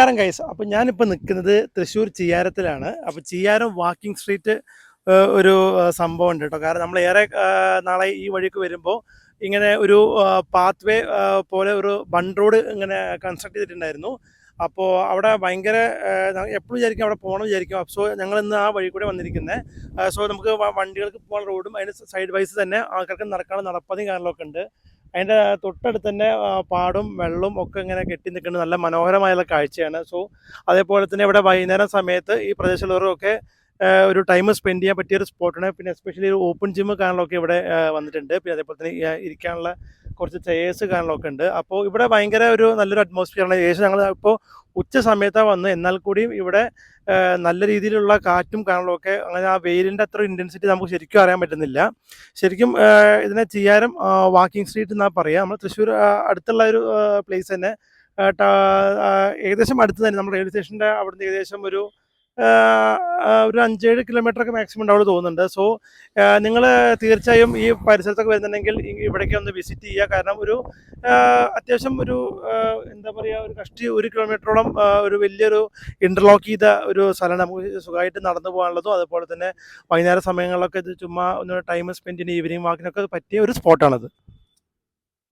നമസ്കാരം ഗൈസ്. അപ്പോൾ ഞാനിപ്പോൾ നിൽക്കുന്നത് തൃശ്ശൂർ ചിയ്യാരത്തിലാണ്. അപ്പോൾ ചിയ്യാരം വാക്കിംഗ് സ്ട്രീറ്റ് ഒരു സംഭവം ഉണ്ട് കേട്ടോ. കാരണം നമ്മൾ ഏറെ നാളെ ഈ വഴിക്ക് വരുമ്പോൾ ഇങ്ങനെ ഒരു പാത്ത് വേ പോലെ ഒരു ബൺ റോഡ് ഇങ്ങനെ കൺസ്ട്രക്ട് ചെയ്തിട്ടുണ്ടായിരുന്നു. അപ്പോൾ അവിടെ ഭയങ്കര എപ്പോഴും വിചാരിക്കും അവിടെ പോകണം വിചാരിക്കും. സോ ഞങ്ങൾ ഇന്ന് ആ വഴി കൂടെ വന്നിരിക്കുന്നത്. സോ നമുക്ക് വണ്ടികൾക്ക് പോകാൻ റോഡും അതിന് സൈഡ് വൈസ് തന്നെ ആൾക്കാർക്ക് നടക്കാനുള്ള നടപ്പതിയും കാര്യങ്ങളൊക്കെ ഉണ്ട്. അതിൻ്റെ തൊട്ടടുത്ത് തന്നെ പാടും വെള്ളവും ഒക്കെ ഇങ്ങനെ കെട്ടി നിൽക്കുന്നത് നല്ല മനോഹരമായുള്ള കാഴ്ചയാണ്. സോ അതേപോലെ തന്നെ ഇവിടെ വൈകുന്നേരം സമയത്ത് ഈ പ്രദേശത്തുള്ളവരൊക്കെ ഒരു ടൈം സ്പെൻഡ് ചെയ്യാൻ പറ്റിയൊരു സ്പോട്ടാണ്. പിന്നെ എസ്പെഷ്യലി ഒരു ഓപ്പൺ ജിമ്മ് കാണാനൊക്കെ ഇവിടെ വന്നിട്ടുണ്ട്. പിന്നെ അതേപോലെ തന്നെ ഇരിക്കാനുള്ള കുറച്ച് ചെയേഴ്സ് കാണാനൊക്കെ ഉണ്ട്. അപ്പോൾ ഇവിടെ ഭയങ്കര ഒരു നല്ലൊരു അറ്റ്മോസ്ഫിയറാണ്. ഏകദേശം ഞങ്ങൾ ഇപ്പോൾ ഉച്ച സമയത്താണ് വന്നത്. എന്നാൽ കൂടിയും ഇവിടെ നല്ല രീതിയിലുള്ള കാറ്റും കാണലൊക്കെ അങ്ങനെ ആ വെയിലിൻ്റെ അത്ര ഇൻറ്റൻസിറ്റി നമുക്ക് ശരിക്കും അറിയാൻ പറ്റുന്നില്ല. ശരിക്കും ഇതിനെ ചിയ്യാരം വാക്കിംഗ് സ്ട്രീറ്റ് എന്നാണ് പറയുക. നമ്മൾ തൃശ്ശൂർ അടുത്തുള്ള ഒരു പ്ലേസ് തന്നെ. ഏകദേശം അടുത്ത് തന്നെ നമ്മൾ റെയിൽവേ സ്റ്റേഷൻ്റെ അവിടുന്ന് ഏകദേശം ഒരു 5-7 കിലോമീറ്ററൊക്കെ മാക്സിമം ഉണ്ടാവുള്ളൂ തോന്നുന്നുണ്ട്. സോ നിങ്ങൾ തീർച്ചയായും ഈ പരിസരത്തൊക്കെ വരുന്നുണ്ടെങ്കിൽ ഇവിടേക്ക് ഒന്ന് വിസിറ്റ് ചെയ്യുക. കാരണം ഒരു അത്യാവശ്യം ഒരു എന്താ പറയുക, ഒരു കഷ്ടി 1 കിലോമീറ്ററോളം ഒരു വലിയൊരു ഇൻ്റർലോക്ക് ചെയ്ത ഒരു സ്ഥലമാണ്. നമുക്ക് സുഖമായിട്ട് നടന്നു പോകാനുള്ളതും അതുപോലെ തന്നെ വൈകുന്നേര സമയങ്ങളിലൊക്കെ ഇത് ചുമ്മാ ഒന്ന് ടൈം സ്പെൻഡ് ചെയ്യുന്ന ഈവനിങ് വാക്കിനൊക്കെ പറ്റിയ ഒരു സ്പോട്ടാണത്.